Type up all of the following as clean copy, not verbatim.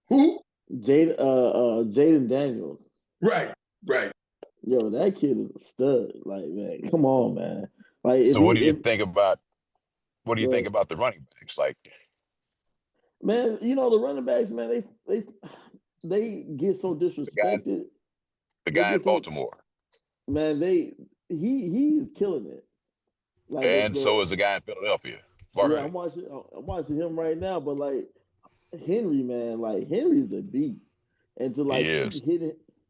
Who? Jaden Daniels. Right, right. Yo, that kid is a stud. Like, man, come on, man. Like, if So he, what do you if think about the the running backs? Like man, the running backs, man, they get so the guy disrespected. the They guy get in so Baltimore, man. He is killing it. Like and so the is the guy in Philadelphia, yeah, Barkley. I'm watching him right now. But like Henry, man, like Henry's a beast, and to He like is.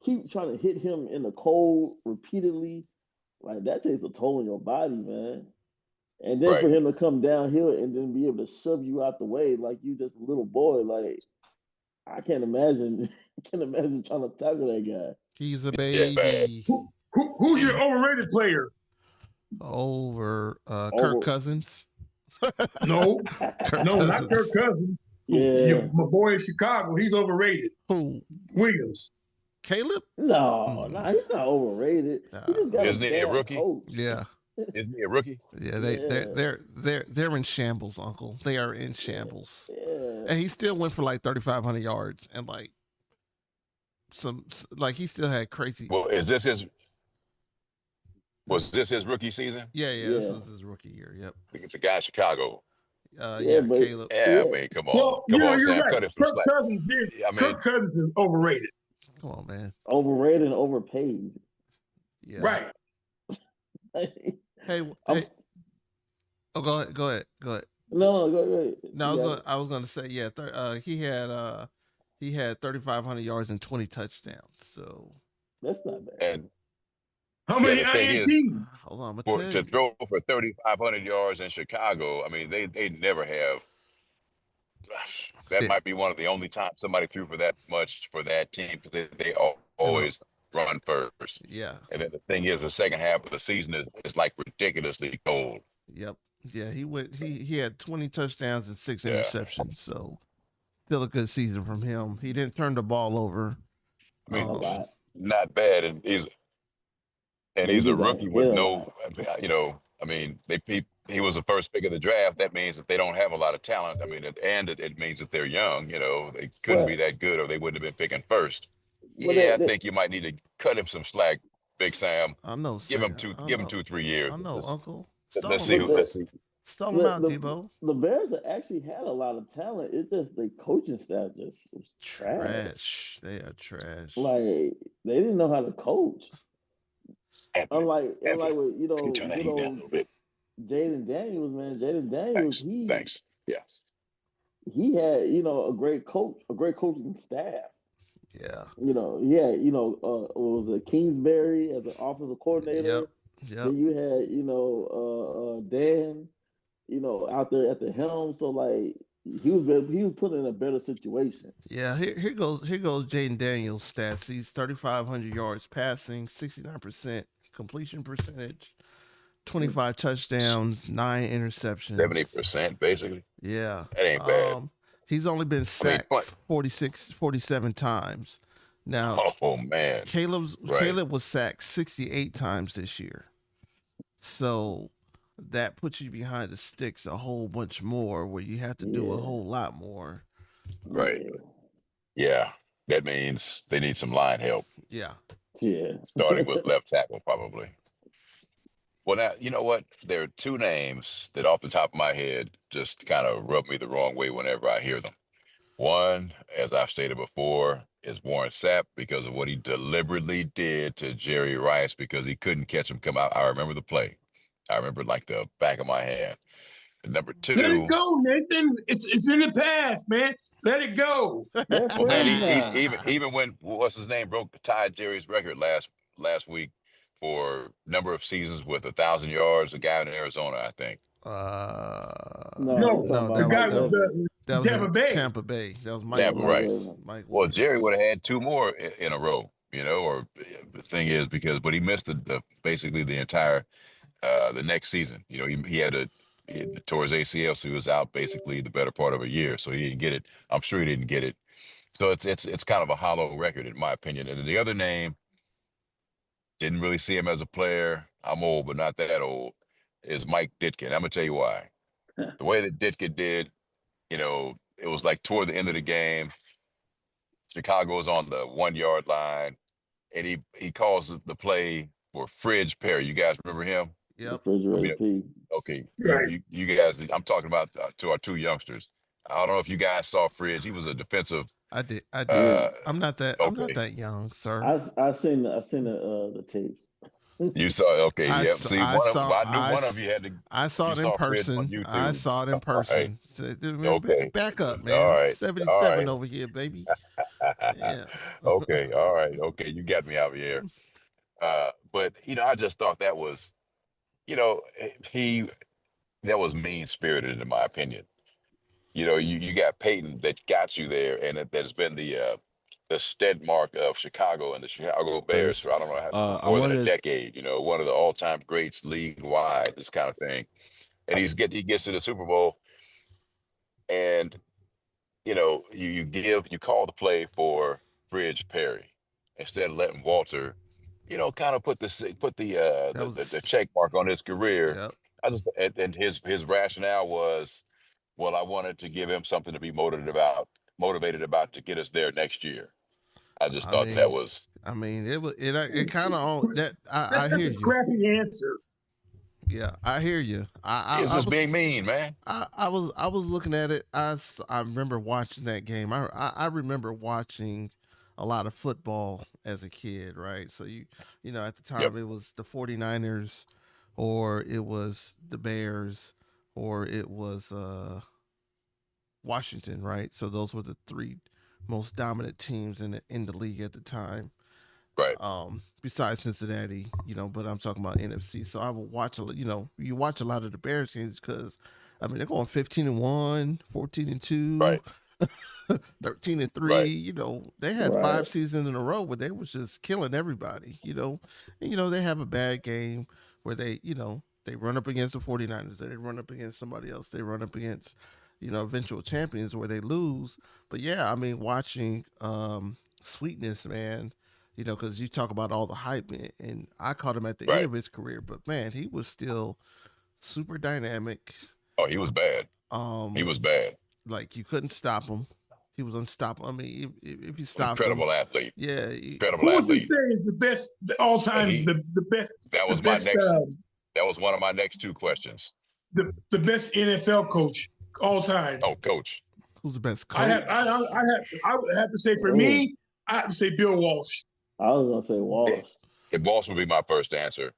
keep trying to hit him in the cold repeatedly, like that takes a toll on your body, man. And then for Right. him to come downhill and then be able to shove you out the way like you just a little boy, like I can't imagine. I can't imagine trying to tackle that guy. He's a Yeah, bad. baby. Who's He's your overrated player? Over Kirk Over, Cousins. No, Kirk no, not Kirk Cousins. Cousins. yeah. My boy in Chicago, he's overrated. Who? Williams. Caleb? No, Mm, nah, he's not overrated. He nah. just got a isn't he a bad rookie? coach. Yeah. Isn't he a rookie? Yeah, Yeah, they're in shambles, Uncle. They are in yeah, shambles. yeah. And he still went for like 3,500 yards and like like he still had crazy. Well, was this his rookie season? Yeah, yeah. This Yeah, was his rookie year. Yep. I think it's a guy in Chicago. yeah, Yeah, but Caleb. Yeah, I yeah, mean, Well, come on, you're Sam, right. cut him some slack. I mean, Kirk Cousins is overrated. Come on, man. overrated and overpaid. Yeah. Right. Hey, I'm hey. Oh, go ahead. Go ahead. Go ahead. no, go ahead. No, You got it. I was gonna say yeah. He had 3,500 yards and 20 touchdowns. So That's not bad. and How yeah, many the thing is, INTs? hold on, I'm gonna for tell to you. throw for 3,500 yards in Chicago, I mean, they never have. That Yeah, might be one of the only times somebody threw for that much for that team because they and look, always run first. yeah, And then the thing is, the second half of the season is like ridiculously cold. yep, yeah. He had 20 touchdowns and 6 Yeah, interceptions. So still a good season from him. He didn't turn the ball over. I A mean, Um, lot. not bad, and But he he's a just got rookie hit with a no, lot. I mean, he was the first pick of the draft. That means that they don't have a lot of talent. I mean, it means that they're young. They couldn't be Well, that good, or they wouldn't have been picking first. well, Yeah, I think you might need to cut him some slack, Big Sam. I know, Sam. I Give him know. 2 3 years. I know, Uncle. Let's Stall him see, but out. let's see. Stall him the out, the Debo. the Bears actually had a lot of talent. It's just the coaching staff just was trash. Trash. They are trash. Like they didn't know how to coach. Anthony, Unlike Anthony, with can you turn that good heat down a old little bit? Jaden Daniels, man. Jaden Daniels, Thanks. Yes. he had a great coach, a great coaching staff. Yeah. He had what was it Kingsbury as an offensive Yep. coordinator. Yep. Then you had Dan, out there at the helm. So like he was put in a better situation. Yeah, here goes Jaden Daniels stats. He's 3,500 yards passing, 69% completion percentage, 25 touchdowns, 9 interceptions. 70% basically. Yeah. That ain't bad. He's only been I mean, sacked 47 times. Now, oh man, right. Caleb was sacked 68 times this year. So that puts you behind the sticks a whole bunch more where you have to do a Yeah, whole lot more. Right. yeah, Yeah. That means they need some line help, Yeah. yeah. starting with left tackle, probably. Well, now, you know what? There are two names that off the top of my head just kind of rub me the wrong way whenever I hear them. One, as I've stated before, is Warren Sapp because of what he deliberately did to Jerry Rice because he couldn't catch him come out. I remember the play. I remember it like the back of my hand. And number Let it two, go, Nathan. It's in the past, man. Let it go. They're well, man, friends now. even when what's his name tied Jerry's record last week for number of seasons with 1,000 yards, a guy in Arizona, I think. No, you're No, talking No, about the Mike guy with Evans. that the was Tampa in Bay. Tampa Bay. That was Mike Yeah, Tampa, Mike right? Williams. Evans. Mike Well, Jerry Williams. would have had two more in a row, or the thing is but he missed basically the entire the next season. He tore his ACL, so he was out basically the better part of a year. So he didn't get it. I'm sure he didn't get it. So it's kind of a hollow record in my opinion. And then the other name, didn't really see him as a player. I'm old, but not that old. Is Mike Ditka. I'm gonna tell you why. The way that Ditka did, it was like toward the end of the game. Chicago's on the 1 yard line, and he calls the play for Fridge Perry. You guys remember him? Yep. I Refrigerator mean, P. okay, Right. you guys. I'm talking about to our 2 youngsters. I don't know if you guys saw Fridge. He was a defensive. I did. I did. Yeah. I'm not that Okay, young, sir. I seen the tape. you saw. Okay, I yep. saw, See, I saw, I knew one of you had to. I saw You it in saw Fridge on person. YouTube. I saw it in All right. person. Okay. Back up, All man. right. 77 over here, baby. Yeah. Okay. All right. Okay. You got me, Javier. But I just thought that was, that was mean spirited in my opinion. You got Peyton that got you there, and that's been the stead mark of Chicago and the Chicago Bears for I don't know I more than wanted a to decade. One of the all time greats league wide, this kind of thing. And he gets to the Super Bowl, and you call the play for Fridge Perry instead of letting Walter, kind of put That the was, check mark on his career. yep. I just and his rationale was, well, I wanted to give him something to be motivated about to get us there next year. I just I thought that mean, was it kind of all that. I That's hear a you. crappy answer. Yeah, I hear you. it's I just being was, mean, man. I was looking at it. I remember watching that game. I remember watching a lot of football as a kid, right? So at the Yep. time it was the 49ers, or it was the Bears, or it was Washington, right? So those were the three most dominant teams in the league at the time. Right. Besides Cincinnati, but I'm talking about NFC. So I will watch you watch a lot of the Bears games because they're going 15-1, 14-2, Right. 13-3. Right. They had Right. 5 seasons in a row where they was just killing everybody, and, they have a bad game where they run up against the 49ers, they run up against somebody else, they run up against, eventual champions where they lose. But yeah, watching Sweetness, man, because you talk about all the hype, and I caught him at the end Right. of his career, but man, he was still super dynamic. Oh, he was bad. He was bad. Like you couldn't stop him. He was unstoppable. If you stopped him, Incredible athlete. yeah. Incredible Who would you athlete. say is the best all time? he- The best. That The was my best. next. That was one of my next 2 questions. The best NFL coach all time. Oh, coach. Who's the best coach? I would have to say for me, I have to say Bill Walsh. I was gonna say Wallace. Walsh would be my first answer.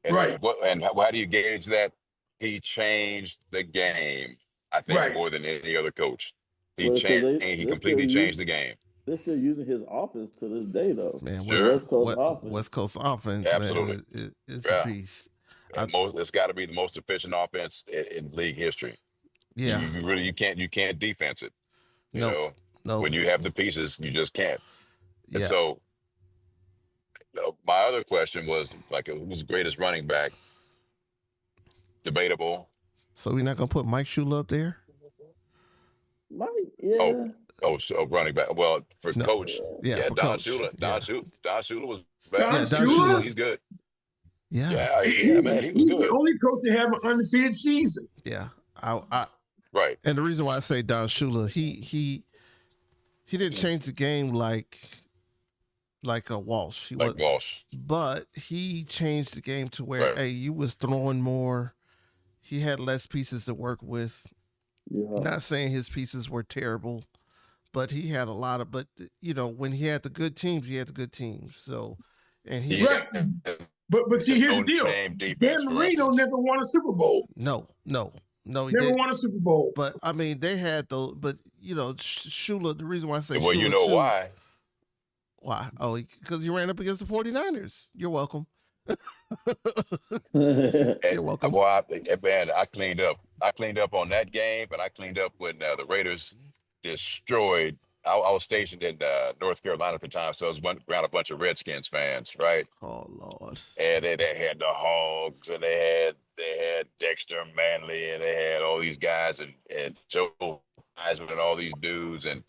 And Right. How do you gauge that? He changed the game, I think, Right. more than any other coach. He Well, 'cause changed. they He still completely use- changed the game. They're still using his offense to this day, though. Man, Sure. West Coast offense. West Coast offense, Absolutely. man, it's Yeah. a beast. It's got to be the most efficient offense in league history. Yeah, You can't defense it. No. no, When you have the pieces, you just can't. And yeah. so, my other question was who's the greatest running back? Debatable. So we're not gonna put Mike Shula up there? Mike, yeah. So running back. Well, for No. coach, Yeah, for Don coach. Shula. Yeah. Don Shula was Don bad. Shula? He's good. Yeah, Yeah, man, he was He's the good. only coach to have an undefeated season. yeah. I Right. and the reason why I say Don Shula, he didn't change the game like a Walsh. He was, Like Walsh. but he changed the game to where Right. you was throwing more. He had less pieces to work with. Yeah. Not saying his pieces were terrible, but he had a lot of. But when he had the good teams, he had the good teams. So, and he Right. But see, here's the deal. No-name Dan defense, for Marino instance. never won a Super Bowl. no, he Never didn't. won a Super Bowl. But they had the. But Shula. The reason why I say Well, Shula you know too, why? Why? Oh, because he ran up against the 49ers. You're welcome. And, You're welcome. Well, man, I cleaned up. I cleaned up on that game, and I cleaned up when the Raiders destroyed. I was stationed in North Carolina at the time, so I was around a bunch of Redskins fans, right? Oh Lord. And they had the Hogs, and they had Dexter Manley, and they had all these guys, and Joe Heisman, and all these dudes, and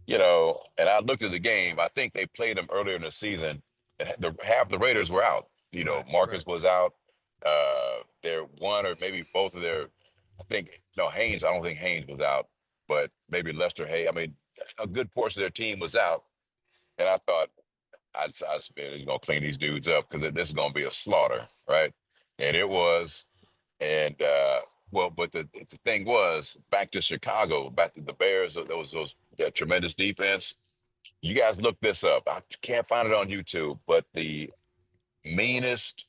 and I looked at the game. I think they played them earlier in the season. And half the Raiders were out. Right, Marcus was out. Their one or maybe both of their, I think, no, Haynes. I don't think Haynes was out, but maybe Lester Hayes. I mean, a good portion of their team was out. and I thought I spent you gonna clean these dudes up because this is gonna be a slaughter, right? And it was. And well, but the thing was, back to Chicago, back to the Bears. Those that tremendous defense. You guys look this up. I can't find it on YouTube, but the meanest.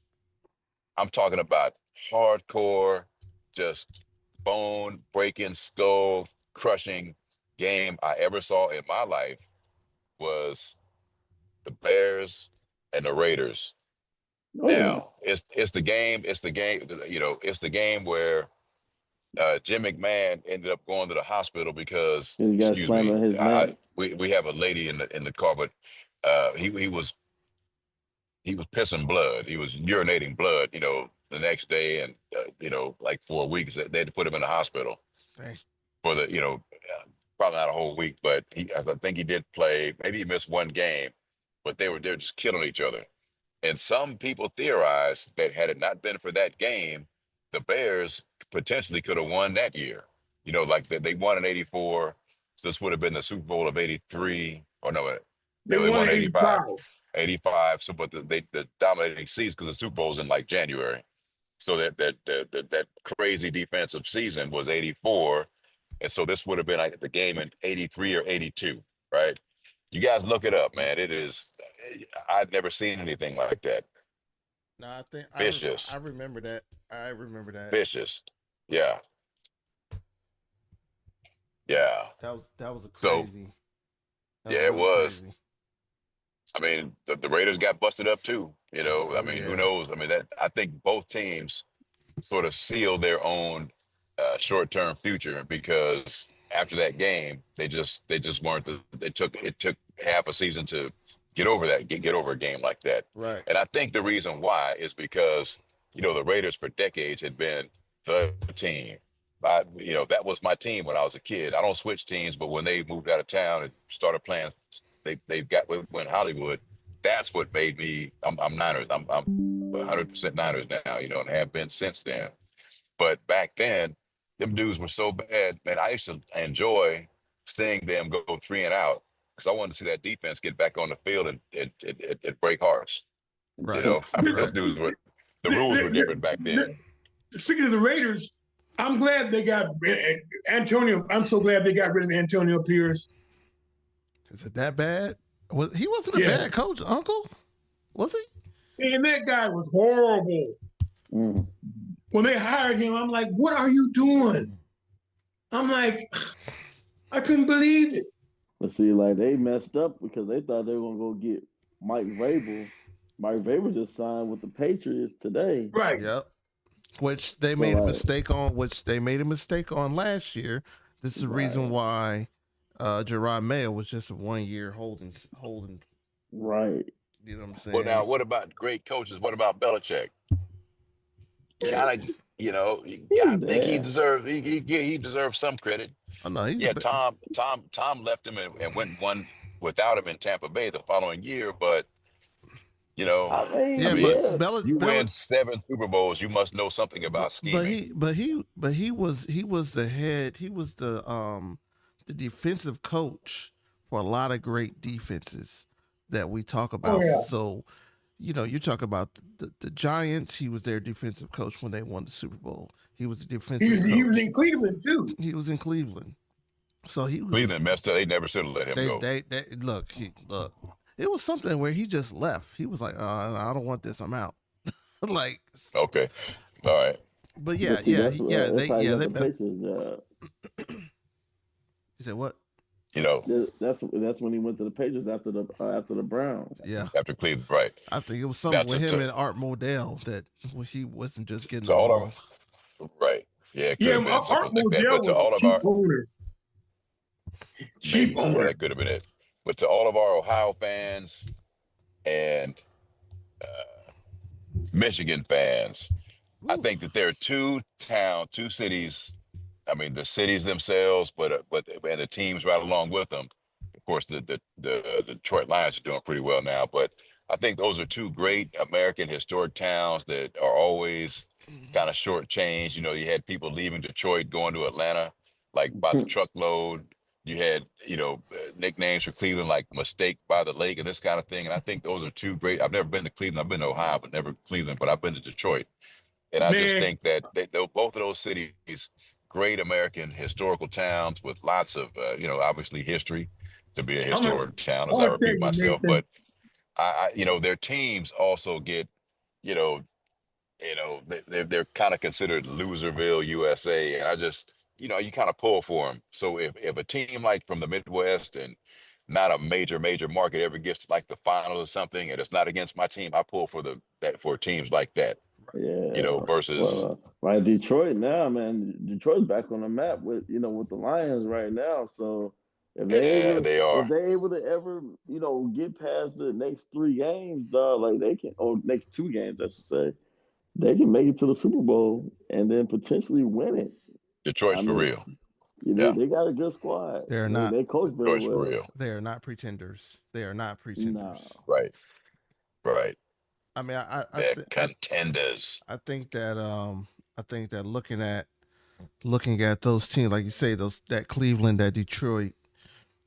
I'm talking about hardcore, just bone breaking, skull crushing game I ever saw in my life was the Bears and the Raiders. Oh yeah, Now it's the game. It's the game. You know, it's the game where Jim McMahon ended up going to the hospital because, he got excuse slammed me, on his neck. we have a lady in the car, but he was pissing blood. He was urinating blood. You know, the next day, and you know, like 4 weeks, they had to put him in the hospital Thanks. for the probably not a whole week, but I think he did play. Maybe he missed one game, but they're just killing each other. And some people theorize that had it not been for that game, the Bears potentially could have won that year. You know, like they won in '84. So this would have been the Super Bowl of '83. Or no, They they won won '85. 85. '85. So, but the dominating season because the Super Bowl's in like January. So that crazy defensive season was '84. And so this would have been like the game in '83 or '82, right? You guys look it up, man. It is. I've never seen anything like that. No, I think I Vicious, remember that. I remember that. vicious. Yeah, yeah. That was a So crazy. yeah, it really was. crazy. I mean, the Raiders got busted up too. You know, I Oh mean, who yeah. knows? I mean, that I think both teams sort of sealed their own short-term future because after that game, they just weren't. It took half a season to get over that, get over a game like that. Right. And I think the reason why is because the Raiders for decades had been the team. That was my team when I was a kid. I don't switch teams, but when they moved out of town and started playing, went Hollywood. That's what made me. I'm Niners. I'm 100% Niners now. And have been since then. But back then, them dudes were so bad, man. I used to enjoy seeing them go 3-and-out because I wanted to see that defense get back on the field and break hearts. Right. I mean, those Right. dudes were. The rules were different back then. Speaking of the Raiders, I'm glad they got Antonio. I'm so glad they got rid of Antonio Pierce. Is it that bad? He wasn't a bad coach, Uncle? Was he? And that guy was horrible. Mm. When they hired him, I'm like, what are you doing? I'm like, I couldn't believe it. But see, like they messed up because they thought they were gonna go get Mike Vrabel. Mike Vrabel just signed with the Patriots today. Right. Yep. Which they made a mistake on. Which they made a mistake on last year. This is the reason why Gerard Mayo was just a 1 year holding. Right. You know what I'm saying? Well, now what about great coaches? What about Belichick? Kind of, I think he deserves some credit. Oh, no, Tom left him and went one without him in Tampa Bay the following year, but you win 7 Super Bowls, you must know something about scheming. But he was the head. He was the defensive coach for a lot of great defenses that we talk about. Oh, yeah. So, you talk about the Giants. He was their defensive coach when they won the Super Bowl. He was the defensive coach. He was in Cleveland too. He was in Cleveland. So Cleveland messed up. They never should have let him go. Look. It was something where he just left. He was like, I don't want this. I'm out. Like, okay, all right. But They He said what? That's when he went to the Patriots after the Browns. Yeah, after Cleveland, right? I think it was something with him and Art Modell that he wasn't just getting so along. Right? Yeah, Art Modell was a cheap owner. Cheap owner. That could have been it. But to all of our Ohio fans and Michigan fans, I think that there are two cities. I mean, the cities themselves, but and the teams right along with them. Of course, the Detroit Lions are doing pretty well now, but I think those are two great American historic towns that are always kind of shortchanged. You had people leaving Detroit, going to Atlanta, like by the truckload. You had, nicknames for Cleveland like Mistake by the Lake and this kind of thing. And I think those are two great. I've never been to Cleveland. I've been to Ohio, but never Cleveland. But I've been to Detroit. And I just Man, think that both of those cities, great American historical towns with lots of, obviously history to be a I'm gonna, historic town, I'm as I gonna tell repeat you, myself. Nathan. But their teams also get, you know, they're kind of considered Loserville, USA, and I just, you kind of pull for them. So if a team like from the Midwest and not a major market ever gets to like the final or something, and it's not against my team, I pull for for teams like that, Yeah. versus Like Detroit now, man. Detroit's back on the map with the Lions right now. So yeah, they if are they able to ever, get past the next 3 games, dog, like they can, or next 2 games, I should say, they can make it to the Super Bowl and then potentially win it. I Detroit's for mean, real. they, Yeah, they got a good squad. They're They not. they coach very Detroit's for well. real. They are not pretenders. They are not No. pretenders. Right, right. I mean, They're contenders. I think that looking at those teams, like you say, that Cleveland, that Detroit,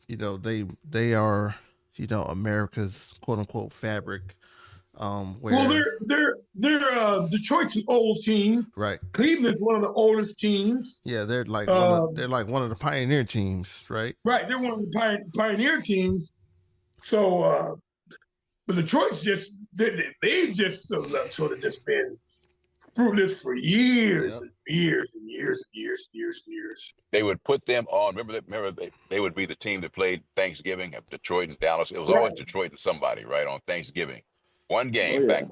they are, America's quote unquote fabric. Well, Where they're Detroit's an old team. right, Cleveland's one of the oldest teams. yeah, they're like Um, one of the pioneer teams, right? right, they're one of the pioneer teams. So, but Detroit's just they've just sort of just been through this for years Yep. and years and years and years and years and years. They would put them on. Remember they would be the team that played Thanksgiving at Detroit and Dallas. It was Right. always Detroit and somebody, right, on Thanksgiving. One Oh game yeah. back,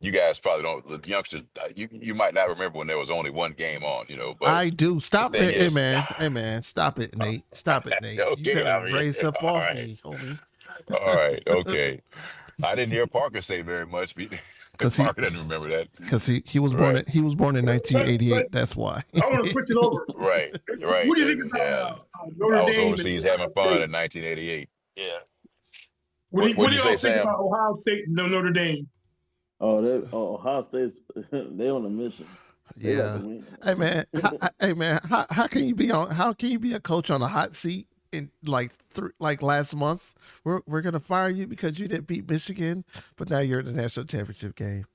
you guys probably don't, the youngsters, you might not remember when there was only one game on, but I do. Stop thing it, hey is- man, stop it, Nate. Stop it, Nate. Okay, You I gotta mean, raise up all off right. me, homie. all right, okay. I didn't hear Parker say very much because Parker doesn't remember that. Because he was born Right. he was born in 1988. That's why. I want to switch it over. Right. What do you think about Notre I was Dame? overseas having fun in 1988. Yeah. What do What'd you y'all say, think Sam? about Ohio State and Notre Dame? Ohio State's they on a mission. They got Yeah. to win. Hey man, how can you be a coach on a hot seat in like last month? We're gonna fire you because you didn't beat Michigan, but now you're in the national championship game.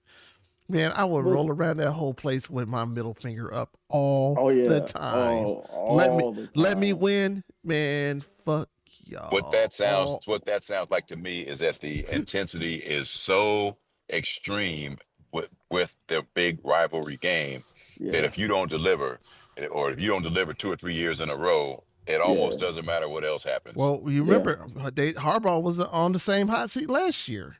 Man, I would roll around that whole place with my middle finger up all the time. Let me win, man. Fuck y'all. What that sounds like to me is that the intensity is so extreme with the big rivalry game that if you don't deliver, or if you don't deliver 2 or 3 years in a row, it almost doesn't matter what else happens. Well, you remember Harbaugh was on the same hot seat last year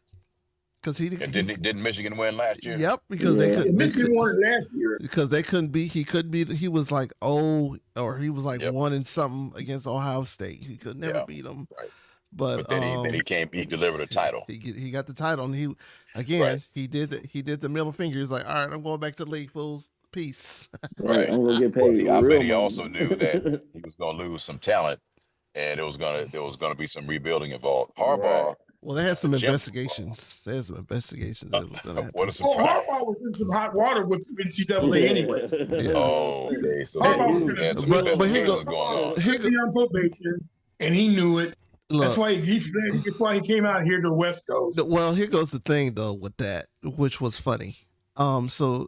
because didn't Michigan win last year? Yep, because Michigan won it last year because they couldn't beat. He was like he was like 1 and something against Ohio State. He could never beat them. Right. But then he delivered a title. He got the title, and he did the middle finger. He's like, all right, I'm going back to the league, fools. Peace. Right. I'm gonna get paid. I bet real he money. also knew that he was going to lose some talent, and there was going to be some rebuilding involved. Harbaugh. Well, they had some investigations. That was gonna happen. What a Well, surprise! Harbaugh was in some hot water with NCAA anyway. Yeah. Oh, okay. So Harbaugh they had some but investigations going on. He was on probation, and he knew it. That's why he came out here to the West Coast. Well, here goes the thing though with that, which was funny. So,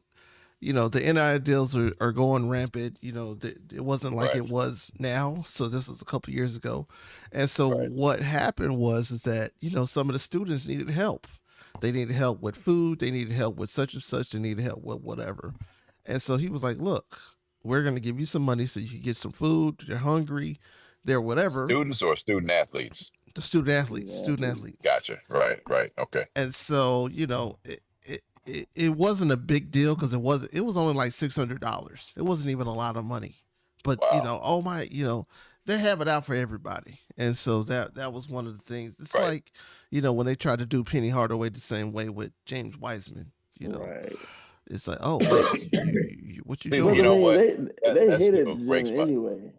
the NIL deals are going rampant. It wasn't like it was now. So this was a couple years ago, and so what happened was that some of the students needed help. They needed help with food. They needed help with such and such. They needed help with whatever. And so he was like, "Look, we're going to give you some money so you can get some food. You're hungry. They're whatever." Students or student athletes? The student athletes. Gotcha. Right. Okay. And so it wasn't a big deal because it was only like $600. It wasn't even a lot of money, but they have it out for everybody. And so that was one of the things. It's like when they tried to do Penny Hardaway the same way with James Wiseman. It's like, oh, wait, what you doing? You know what? They hated Jim anyway.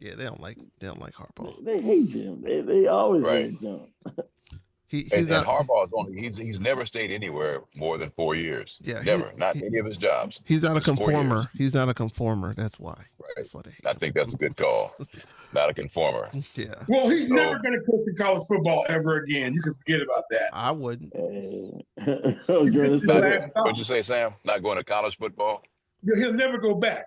Yeah, they don't like Harbaugh. They hate Jim. They always hate Jim. he's And out. Harbaugh's he's never stayed anywhere more than 4 years. Yeah, Never, not any of his jobs. he's not a Just 4 years. conformer. He's not a conformer. That's why. Right. That's why they hate I him. think that's a good call. Not a conformer. Yeah, Well, he's So- never going to coach in college football ever again. You can forget about that. I wouldn't. This is the Not last good. stop. What'd you say, Sam? Not going to college football? He'll never go back.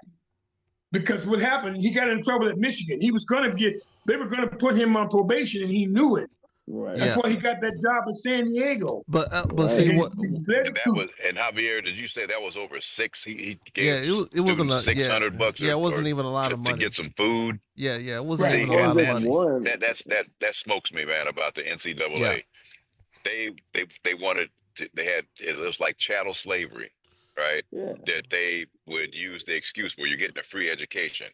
Because what happened, he got in trouble at Michigan. They were going to put him on probation, and he knew it. Right. That's Yeah. why he got that job in San Diego. But Right. see And what? And Javier, did you say that was over six? He Yeah, gave it wasn't a $600 Yeah, it wasn't even a lot of to money. get some food. Yeah, it wasn't Right. even See, a lot of and money. That smokes me, man, about the NCAA. Yeah. They wanted to, it was like chattel slavery, right? Yeah. That they would use the excuse where you're getting a free education.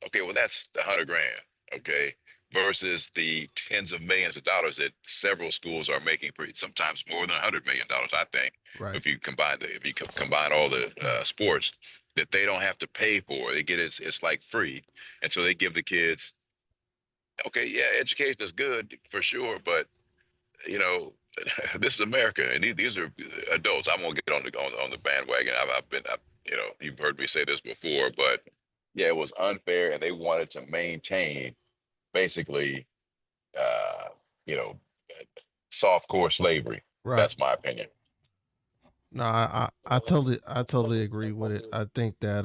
Okay, well that's $100,000, okay, versus the tens of millions of dollars that several schools are making, for sometimes more than $100 million, I think. Right. If you combine all the sports that they don't have to pay for, they get it's like free, and so they give the kids. Okay, yeah, education is good for sure, but you know, this is America, and these are adults. I won't get on the bandwagon. You've heard me say this before, but yeah, it was unfair, and they wanted to maintain basically, uh, you know, soft core slavery. Right. That's my opinion. No, I totally agree with it. I think that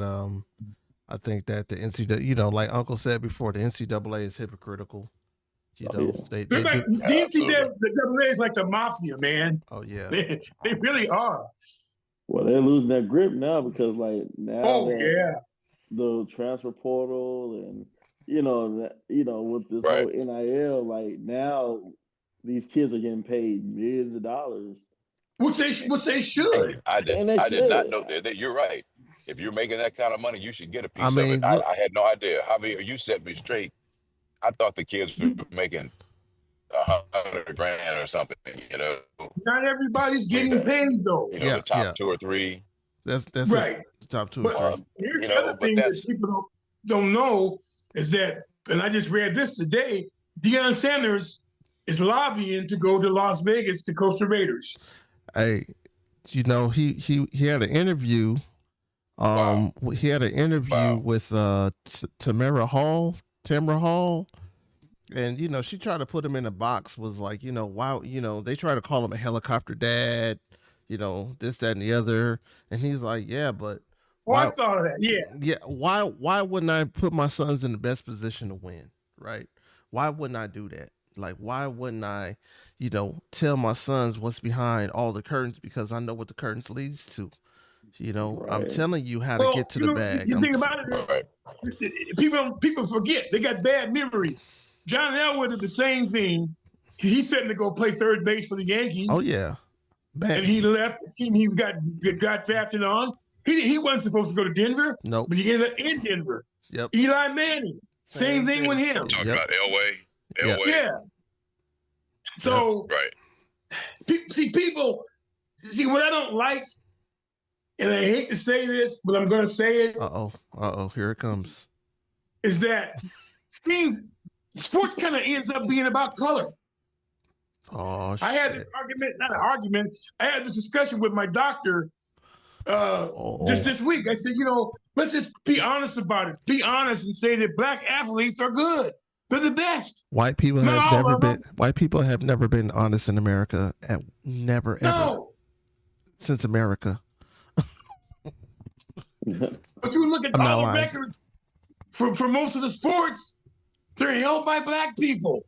the NCAA, like Uncle said before, the NCAA is hypocritical. They They're like, do. the NCAA is like the mafia, man. Oh yeah. They really are. Well, they're losing that grip now because, like, now the transfer portal and with this Right. whole NIL, like now these kids are getting paid millions of dollars. Which they should. I And they did not should. know that. You're right. If you're making that kind of money, you should get a piece I of mean, it. look- I had no idea. Javier, you set me straight. I thought the kids were making $100,000 or something. You know, Not everybody's getting paid though. you know, the top 2 or 3. That's Right. it. The top 2 But or 3. here's You the know, other but thing that's- that people don't know is that, and I just read this today, Deion Sanders is lobbying to go to Las Vegas to coach the Raiders. Hey, he had an interview. He had an interview with Tamara Hall, and she tried to put him in a box. Was like, why? They try to call him a helicopter dad. This, that, and the other. And he's like, yeah, but I saw that. yeah. Why wouldn't I put my sons in the best position to win? Right? Why wouldn't I do that? Like, why wouldn't I, tell my sons what's behind all the curtains, because I know what the curtains leads to. Right. I'm telling you how to get to the bag. The thing about it is, people forget. They got bad memories. John Elway did the same thing. He's setting to go play third base for the Yankees. Oh yeah, and he left the team he got drafted on. He wasn't supposed to go to Denver. Nope. But he ended up in Denver. Yep. Eli Manning, same thing with him. Talking about Elway. Yeah. So right. people see what I don't like, and I hate to say this, but I'm going to say it. Here it comes. Is that sports kind of ends up being about color. Oh, shit. I had this argument, I had this discussion with my doctor just this week. I said, let's just be honest about it. Be honest and say that black athletes are good. They're the best. White people have never been honest in America. Never, ever. Since America. If you look at all the records for most of the sports, they're held by black people.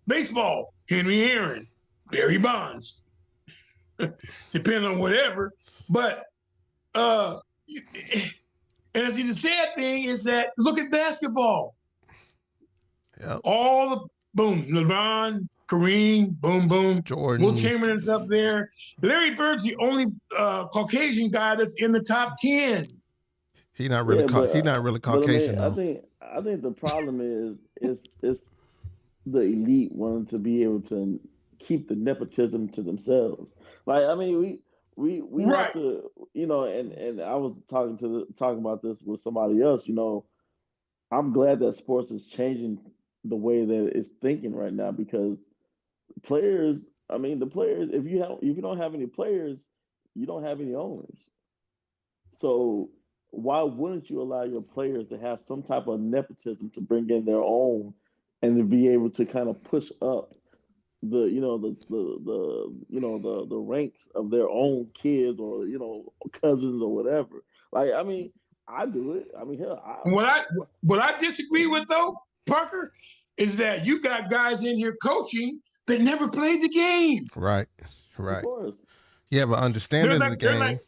Baseball, Henry Aaron, Barry Bonds, depending on whatever. But and I see the sad thing is that look at basketball. Yep. All the boom, LeBron, Kareem, boom, boom. Jordan. Will Chamberlain's up there. Larry Bird's the only Caucasian guy that's in the top 10. He's not really Caucasian. I think the problem is it's the elite wanting to be able to keep the nepotism to themselves. Like, I mean, we have to, and I was talking about this with somebody else. I'm glad that sports is changing the way that it's thinking right now, because players. I mean, the players. If you don't have any players, you don't have any owners. So why wouldn't you allow your players to have some type of nepotism to bring in their own and to be able to kind of push up the ranks of their own kids or cousins or whatever. Like I mean, I do it. I mean, hell, what I disagree with though, Parker, is that you got guys in here coaching that never played the game. Right. Of course. Yeah, but understanding the game.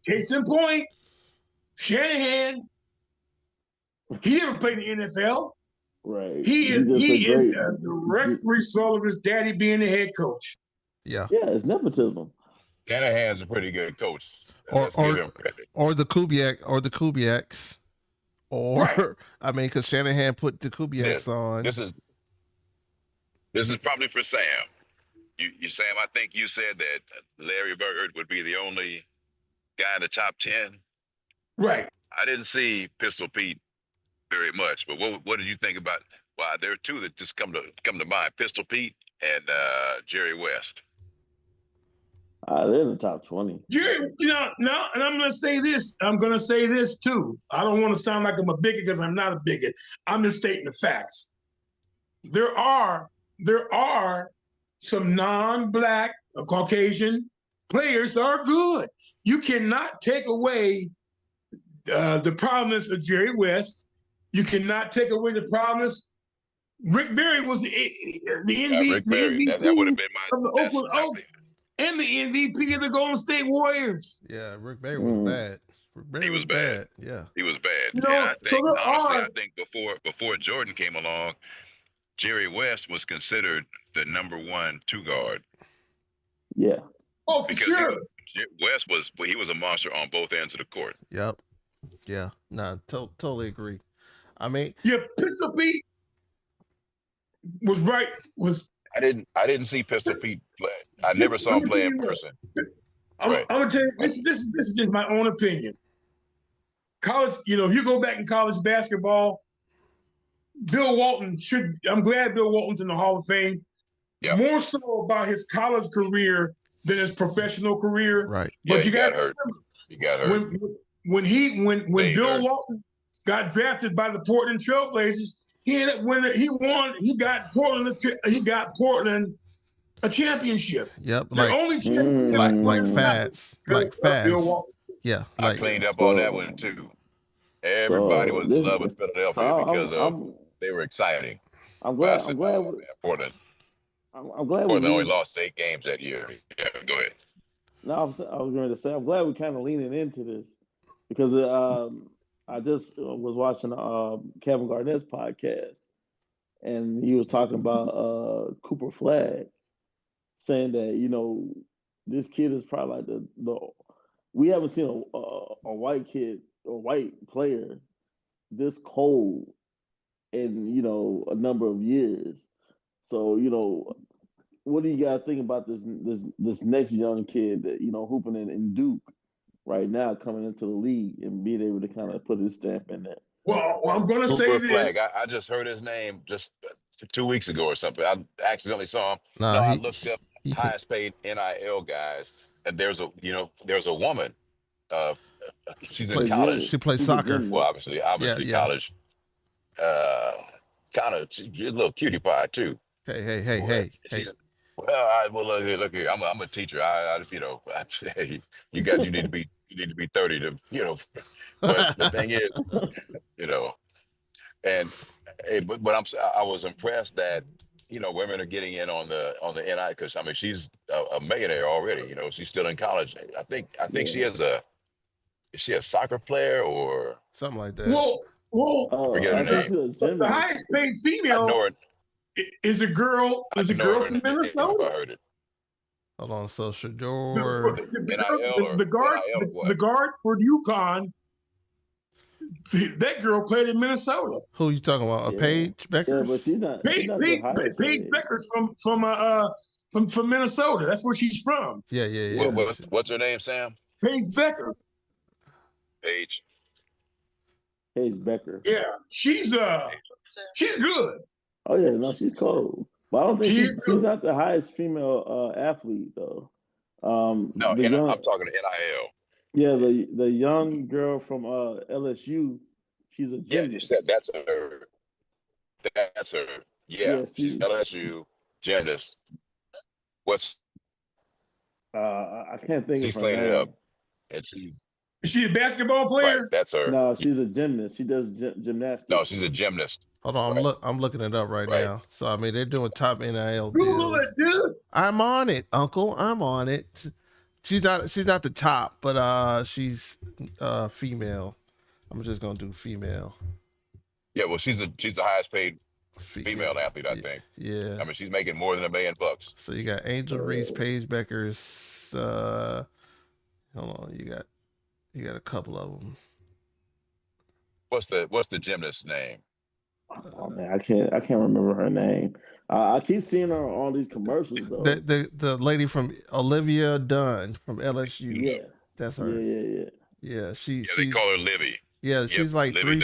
Case in point, Shanahan, he never played in the NFL. Right. He is a direct result of his daddy being the head coach. Yeah. Yeah, it's nepotism. Shanahan's a pretty good coach. Or the Kubiaks. Or right. I mean, because Shanahan put the Kubiaks on. This is probably for Sam. You Sam, I think you said that Larry Bird would be the only guy in the top 10. Right. I didn't see Pistol Pete very much, but what did you think about? Well, there are two that just come to mind: Pistol Pete and Jerry West. They're in the top 20. Jerry, and I'm going to say this. I'm going to say this too. I don't want to sound like I'm a bigot because I'm not a bigot. I'm just stating the facts. There are some non-black or Caucasian players that are good. You cannot take away the promise of Jerry West. You cannot take away the promise. Rick Barry was the MVP that would have been from the Oakland Oaks and the MVP of the Golden State Warriors. Yeah, Rick Barry was bad. He was bad. Yeah, he was bad. And I think I think before Jordan came along, Jerry West was considered the number 1 2 guard. Yeah. Oh, for sure. West was a monster on both ends of the court. Yep. Yeah. No, totally agree. I mean, yeah, Pistol Pete was right. I didn't see Pistol Pete play. I never saw him play in person. I'm gonna tell you, this is just my own opinion. College, if you go back in college basketball, Bill Walton I'm glad Bill Walton's in the Hall of Fame. Yeah. More so about his college career than his professional career. Right. But you got hurt. He got hurt. When Bill Walton got drafted by the Portland Trailblazers, he got Portland a championship. Yep. Like only championship. Like Fats. Yeah. I cleaned up on that one too. Everybody was in love with Philadelphia because they were exciting. I'm glad Portland. I'm glad Portland only lost 8 games that year. Yeah, go ahead. No, I was going to say I'm glad we're kind of leaning into this because I just was watching Kevin Garnett's podcast, and he was talking about Cooper Flagg, saying that this kid is probably like the we haven't seen a white kid or white player this cold in a number of years. So what do you guys think about this next young kid that hooping in Duke right now, coming into the league and being able to kind of put his stamp in there? Well, I'm going to say this. I just heard his name just 2 weeks ago or something. I accidentally saw him. I looked up highest paid NIL guys, and there's a woman. She's in college. She plays soccer. Well, obviously college. Kind of, she's a little cutie pie too. Hey. Well, look here. I'm a teacher. You need to be 30 to But the thing is, I was impressed that women are getting in on the NI because she's a millionaire already. She's still in college. I think is she a soccer player or something like that? Forget her name. The highest paid female is a girl. Is a girl from Minnesota. I heard it. Hold on, so Shador. The guard for UConn. That girl played in Minnesota. Who are you talking about? Paige Becker? Yeah, but she's not. Paige Becker from Minnesota. That's where she's from. Yeah. What's her name, Sam? Paige Becker. Paige Becker. Yeah, she's good. Oh yeah, no, she's cold. But I don't think she's not the highest female athlete though. No, The and young I'm talking to NIL. Yeah, the young girl from LSU, she's a Yeah, you said gymnast. that's her. That's her. Yeah, Yeah, she's LSU gymnast. What's I can't think of she's her cleaning it up, name. and she's Is she a basketball right. player? That's her. No, she's a gymnast. She does No, gymnastics. she's a gymnast. Hold on, Right. I'm looking it up right Right. now. So I mean, they're doing top NIL Google deals. it, dude. I'm on it, Uncle. I'm on it. She's not the top, but she's female. I'm just gonna do female. Yeah, well, she's the highest paid female athlete, I think. Yeah. I mean, she's making more than $1 million. So you got Angel Reese, Paige Becker's. Hold on, you got a couple of them. What's the gymnast's name? Oh man, I can't remember her name. I keep seeing her on all these commercials though. The lady from Olivia Dunn from LSU. Yeah, that's her. Yeah. They call her Libby. Yeah, Yep, she's like Libby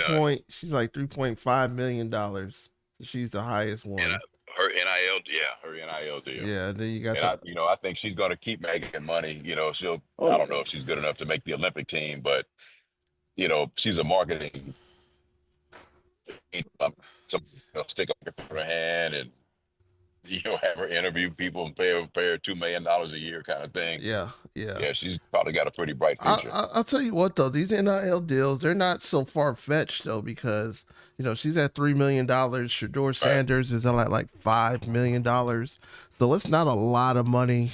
she's like $3.5 million. She's the highest one. And her NIL deal. Yeah, then you got I think she's going to keep making money. I don't know if she's good enough to make the Olympic team, but she's a marketing. Some stick up for her hand and have her interview people and pay her $2 million a year kind of thing. Yeah. She's probably got a pretty bright future. I'll tell you what though, these NIL deals, they're not so far fetched though, because she's at $3 million. Shedeur Sanders is at like $5 million. So it's not a lot of money,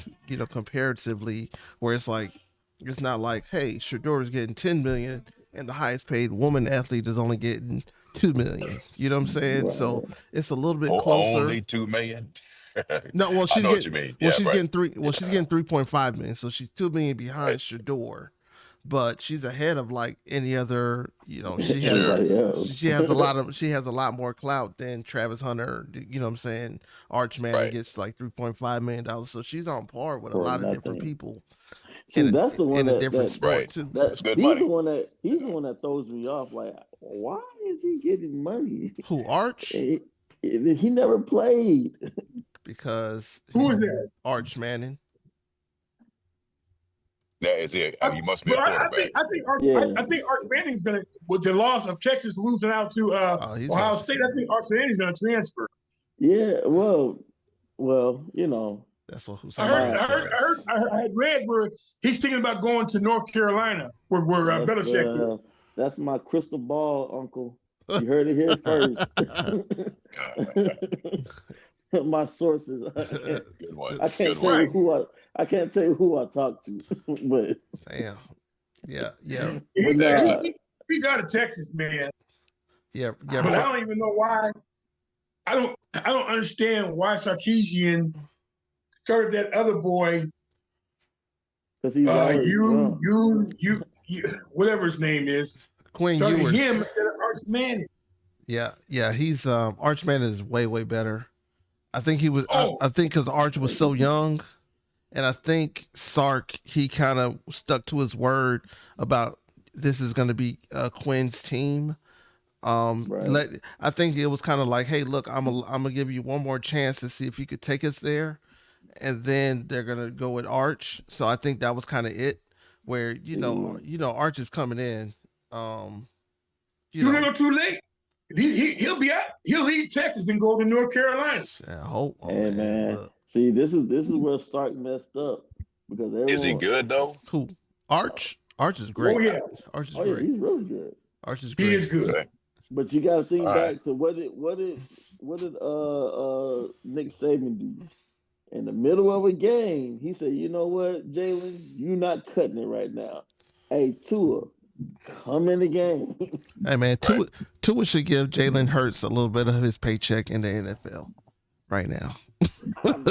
comparatively, where it's not like, hey, Shedeur is getting $10 million and the highest paid woman athlete is only getting $2 million. You know what I'm saying? Right. So it's a little bit closer. Only $2 million. No, well, she's getting. What you mean. Well, she's getting she's getting $3.5 million. So she's $2 million behind Shedeur, but she's ahead of like any other. She has a lot more clout than Travis Hunter. You know what I'm saying? Arch Manning gets like $3.5 million. So she's on par with a lot of different people. That's the one in a different sport too. That's good money. He's the one that throws me off. Like, why is he getting money? Who, Arch? He never played. Because who is that? Arch Manning. Yeah, is he? You must be a quarterback. I think Arch Manning's gonna, with the loss of Texas losing out to Ohio State. I think Arch Manning's gonna transfer. Yeah, well, That's what I had read where he's thinking about going to North Carolina, where Belichick is. That's my crystal ball, Uncle. You heard it here first. My sources. I can't tell you who I talked to, but damn. Yeah. He's out of Texas, man. Yeah. But I don't even know why. I don't understand why Sarkisian started that other boy. Because he's you whatever his name is. Quinn started Ewers. Him instead of Arch Manning. Yeah. He's Arch Manning is way better. I think he was. I think because Arch was so young, and I think Sark he kind of stuck to his word about this is going to be Quinn's team. I think it was kind of like, hey, look, I'm gonna give you one more chance to see if you could take us there, and then they're gonna go with Arch. So I think that was kind of it, where Arch is coming in. You're too late. He'll be out. He'll leave Texas and go to North Carolina. Hey man, see, this is where Stark messed up because is he good though? Who? Arch? Arch is great. Oh yeah, Arch is great. Yeah, he's really good. Arch is great. He is good. But you got to think back to what did Nick Saban do? In the middle of a game, he said, "You know what, Jalen, you're not cutting it right now. Hey, Tua, come in the game." Hey man, Tua should give Jalen Hurts a little bit of his paycheck in the NFL right now. Tua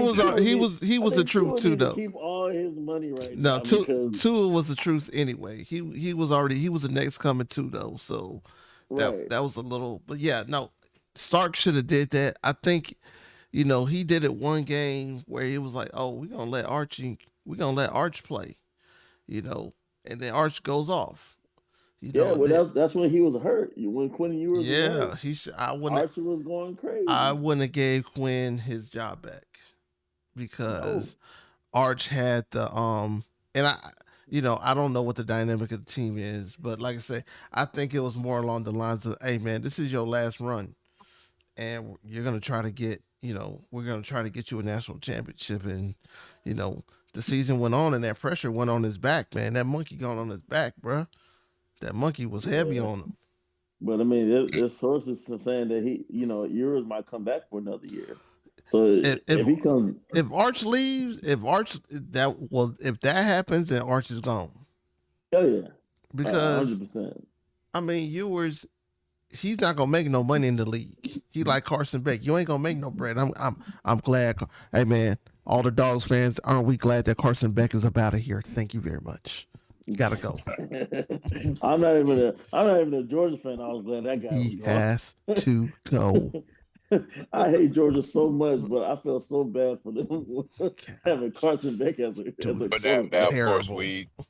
was the truth too, though. Keep all his money right now. Tua was the truth anyway. He was the next coming too, though. So that was a little, but yeah, no. Sark should have did that. I think, he did it one game where he was like, "Oh, we're gonna let Arch play," and then Arch goes off. You Yeah, know, well, that's when he was hurt. When Quinn Ewers was hurt, Archie was going crazy. I wouldn't have gave Quinn his job back because Arch had the and I don't know what the dynamic of the team is, but like I say, I think it was more along the lines of, hey man, this is your last run, and you're gonna try to get, we're gonna try to get you a national championship, and the season went on, and that pressure went on his back, man. That monkey gone on his back, bruh. That monkey was heavy on him. But I mean, there's sources saying that Ewers might come back for another year. So if he comes, if Arch leaves, if that happens, then Arch is gone. Oh yeah, because 100%. I mean, Ewers, he's not gonna make no money in the league. He like Carson Beck. You ain't gonna make no bread. I'm glad. Hey man, all the Dogs fans, aren't we glad that Carson Beck is up out of here? Thank you very much. You gotta go. I'm not even a Georgia fan. I was glad that guy. He has to go. I hate Georgia so much, but I feel so bad for them having Carson Beck as a But now, of course, we are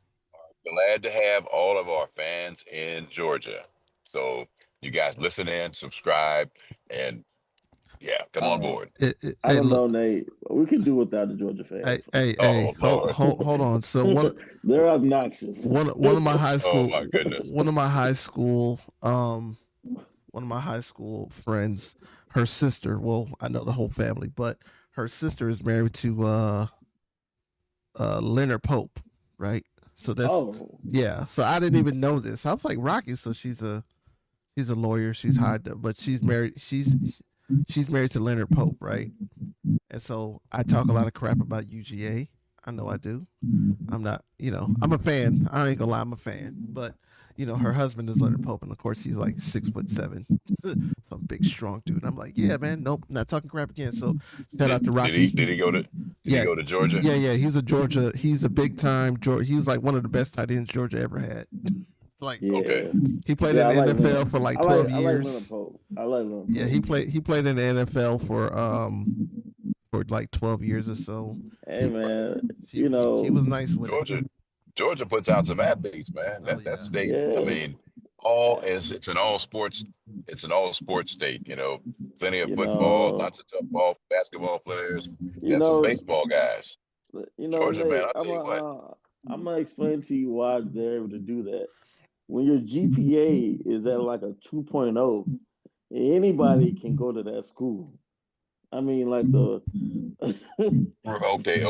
glad to have all of our fans in Georgia. So you guys listen in, subscribe, and come on board. I don't know, Nate. We can do without the Georgia fans. Hold on. So they're obnoxious. One of my high school. Oh my goodness. One of my high school friends, her sister. Well, I know the whole family, but her sister is married to Leonard Pope, right? So that's So I didn't even know this. I was like, Rocky. So she's a lawyer. She's high, but she's married. She's married to Leonard Pope, right? And so I talk a lot of crap about UGA. I know I do. I'm not, I'm a fan. I ain't gonna lie, I'm a fan. But, her husband is Leonard Pope, and of course he's like 6'7", some big strong dude. I'm like, yeah, man, nope, not talking crap again. So shout out to Rocky. Did he go to Georgia? Yeah, he's a big time Georgia. He was like one of the best tight ends Georgia ever had. Okay. He played in the NFL for like 12 years. I like Leonard Pope. Yeah, he played in the NFL for like 12 years or so. Hey man, he was nice with Georgia puts out some athletes, man. That state, I mean, it's an all sports state, plenty of football, lots of tough basketball players, and some baseball guys. Georgia, Nate, man, I'll tell you what. I'm gonna explain to you why they're able to do that. When your GPA is at like a 2.0, anybody can go to that school. I mean, like Okay,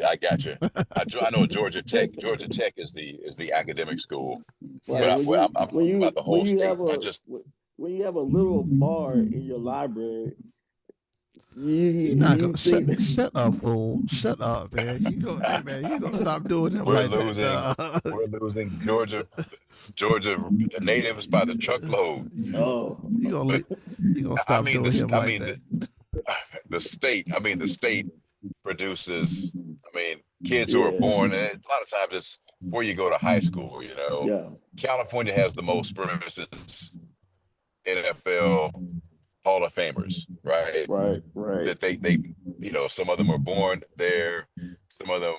I got you. I know Georgia Tech. Georgia Tech is the academic school. Well, I'm about the whole state. When you have a little bar in your library, shut up, fool. Shut up, man. Hey, man, you gonna stop doing that like that. We're losing Georgia natives by the truckload. Oh, you gonna stop doing him like that. The state produces, kids who are born, and a lot of times it's before you go to high school, California has the most, for instance, NFL Hall of Famers, right? Right. That they some of them were born there, some of them,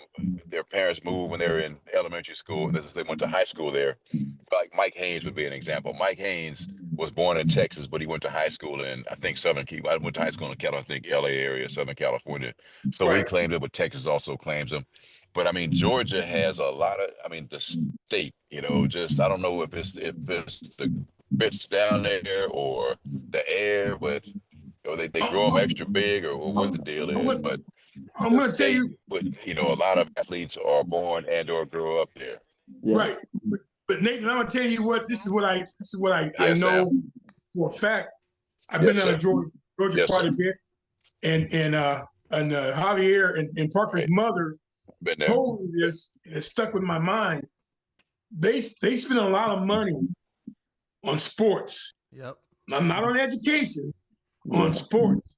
their parents moved when they were in elementary school, and they went to high school there. Like Mike Haynes would be an example. Mike Haynes was born in Texas, but he went to high school in, I think, I went to high school in I think LA area, Southern California. So he claimed it, but Texas also claims him. But Georgia has a lot of, the state, just, I don't know if it's the bitch down there or the air, but they grow them extra big or what the deal is. But I'm going to tell you, but a lot of athletes are born and or grow up there. Yeah. Right. But Nathan, I'm going to tell you what. This is what I know Sam. for a fact. I've been on a Georgia quite a bit, and Javier and Parker's mother told me this, and it stuck with my mind. They spend a lot of money on sports. Yep. Not on education, on sports.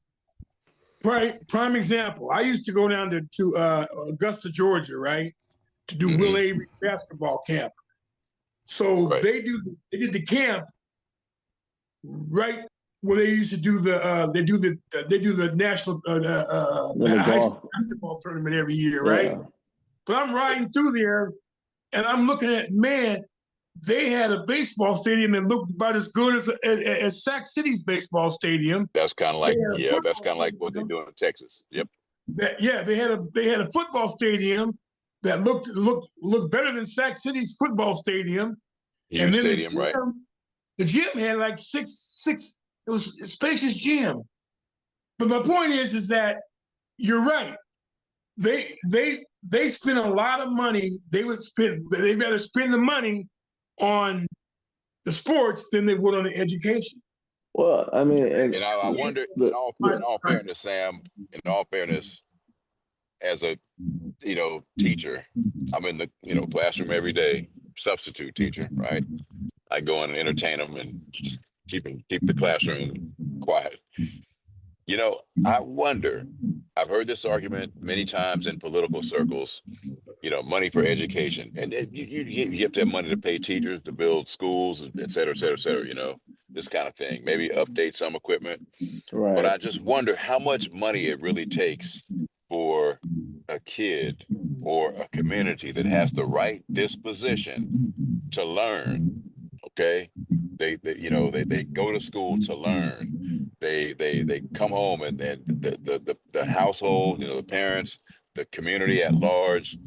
Prime example. I used to go down to Augusta, Georgia, right, to do Will Avery's basketball camp. So they did the camp right where they used to do they do the national high school basketball tournament every year, right? But I'm riding through there, and I'm looking at, man, they had a baseball stadium that looked about as good as Sac City's baseball stadium. That's kind of like, yeah, that's kind of like what they're doing in Texas. Yep. They had a football stadium that looked better than Sac City's football stadium. Huge and then stadium, right? The gym had like six. It was a spacious gym. But my point is that you're right. They spend a lot of money. They better spend the money on the sports than they would on the education. Well, I mean, and I wonder, in all fairness, Sam, in all fairness, as a teacher, I'm in the classroom every day, substitute teacher, right? I go in and entertain them and keep the classroom quiet. I wonder. I've heard this argument many times in political circles. Money for education, and you have to have money to pay teachers, to build schools, et cetera, et cetera, et cetera. This kind of thing. Maybe update some equipment. right. But I just wonder how much money it really takes for a kid or a community that has the right disposition to learn. Okay, they go to school to learn. They come home, and the household, the parents, the community at large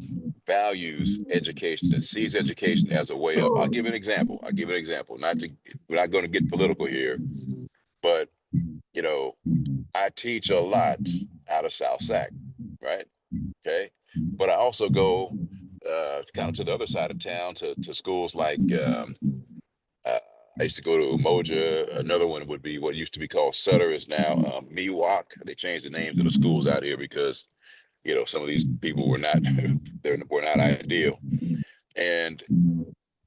values education and sees education as a way up. I'll give an example. We're not going to get political here, but I teach a lot out of South Sac, right? Okay, but I also go kind of to the other side of town to schools like I used to go to Umoja. Another one would be what used to be called Sutter, is now Miwok. They changed the names of the schools out here because some of these people were not were not ideal. And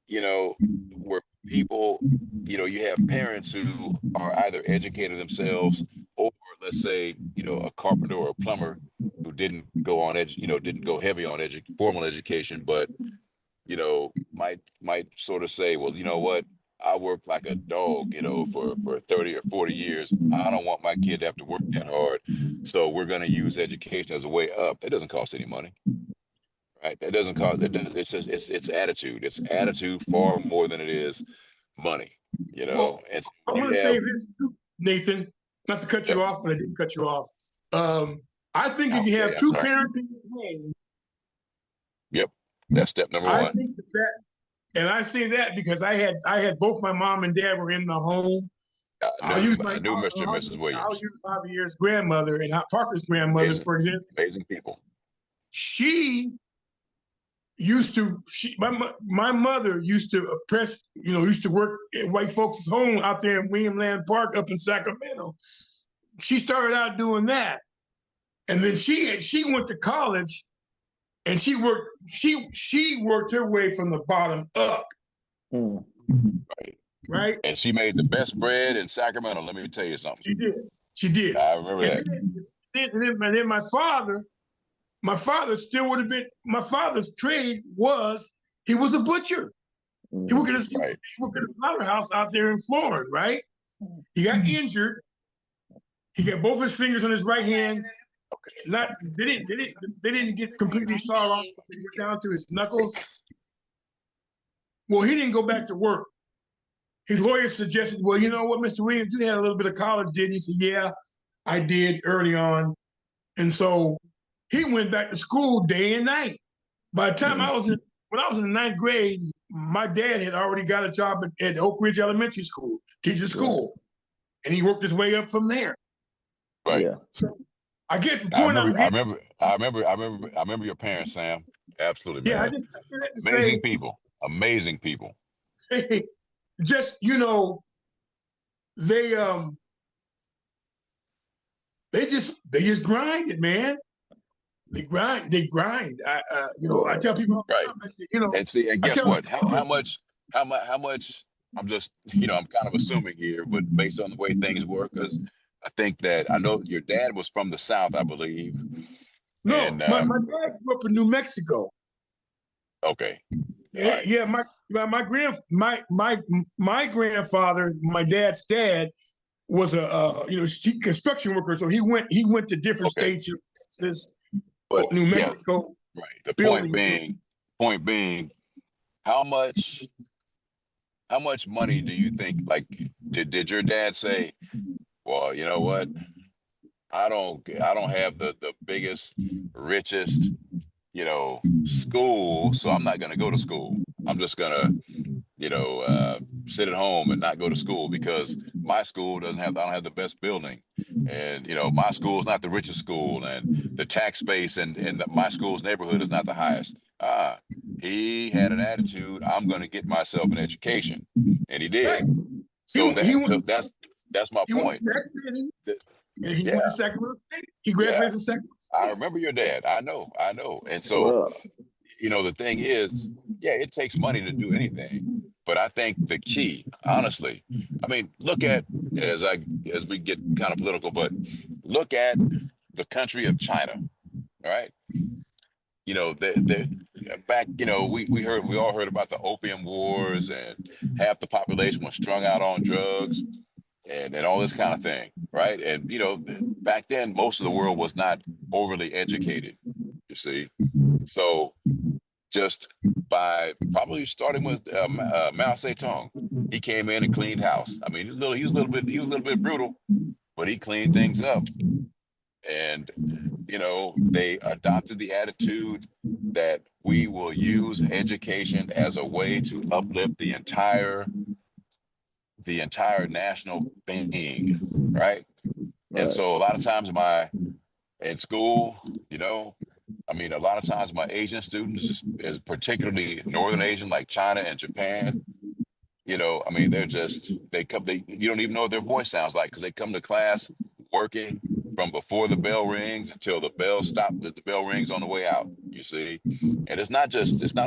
where people, you have parents who are either educated themselves, or let's say a carpenter or a plumber who didn't go on didn't go heavy on formal education, but might sort of say, well, you know what, I worked like a dog, for 30 or 40 years. I don't want my kid to have to work that hard. So we're going to use education as a way up. That doesn't cost any money, right? That doesn't cost, it's just, it's attitude. It's attitude far more than it is money, Well, and I'm going to say this too, Nathan, not to cut you off, but I didn't cut you off. I think if you have two parents in your home. Yep. That's step number one. I think and I say that because I had both my mom and dad were in the home. I knew Mr. and Mrs. Williams. I'll use Javier's grandmother and Parker's grandmother, for example. Amazing people. My mother used to oppress, used to work at white folks' home out there in William Land Park up in Sacramento. She started out doing that. And then she went to college. And she worked her way from the bottom up. Right. And she made the best bread in Sacramento. Let me tell you something. She did. I remember that. And then my father still would have been. My father's trade was he was a butcher. He worked at a slaughterhouse out there in Florida. Right. He got injured. He got both his fingers on his right hand. They didn't get completely sawed off. They went down to his knuckles. Well, he didn't go back to work. His lawyer suggested, well, you know what, Mr. Williams, you had a little bit of college, didn't you? He said, yeah, I did early on. And so he went back to school day and night. By the time when I was in the ninth grade, my dad had already got a job at Oak Ridge Elementary School, teaching school. And he worked his way up from there. Right. Yeah. So, I guess the point I remember your parents, Sam. Absolutely, man. Yeah, I said that to amazing people. Amazing people. Just they just grind it, man. They grind. I tell people, right. And see, and guess what? How much? I'm just, I'm kind of assuming here, but based on the way things work, because I think that I know your dad was from the South, I believe. No, and, my dad grew up in New Mexico. Okay. Yeah, my grandfather, my dad's dad, was a construction worker. So he went to different states, Texas, but New Mexico. Yeah, right. The point being, how much how much money do you think, like, did your dad say, well, you know what? I don't have the biggest, richest, school, so I'm not going to go to school. I'm just going to, sit at home and not go to school because my school I don't have the best building. And, my school is not the richest school, and the tax base in my school's neighborhood is not the highest. He had an attitude, I'm going to get myself an education. And he did. Right. So He that's my went to point. Sac City, and he went to Yeah. Sacramento State. He Yeah. graduated from Sacramento I State. remember your dad. I know. And so, Well, the thing is, yeah, it takes money to do anything. But I think the key, honestly, I mean, look at as we get kind of political, but look at the country of China, all right? They back, we all heard about the opium wars, and half the population was strung out on drugs and all this kind of thing, right? And back then, most of the world was not overly educated, you see. So just by probably starting with Mao Zedong, he came in and cleaned house. I mean, he was a little bit brutal, but he cleaned things up, and they adopted the attitude that we will use education as a way to uplift the entire national being, right? And right, so a lot of times in school, I mean, a lot of times my Asian students, is particularly Northern Asian, like China and Japan, I mean, you don't even know what their voice sounds like because they come to class working from before the bell rings until the bell rings on the way out, you see. And it's not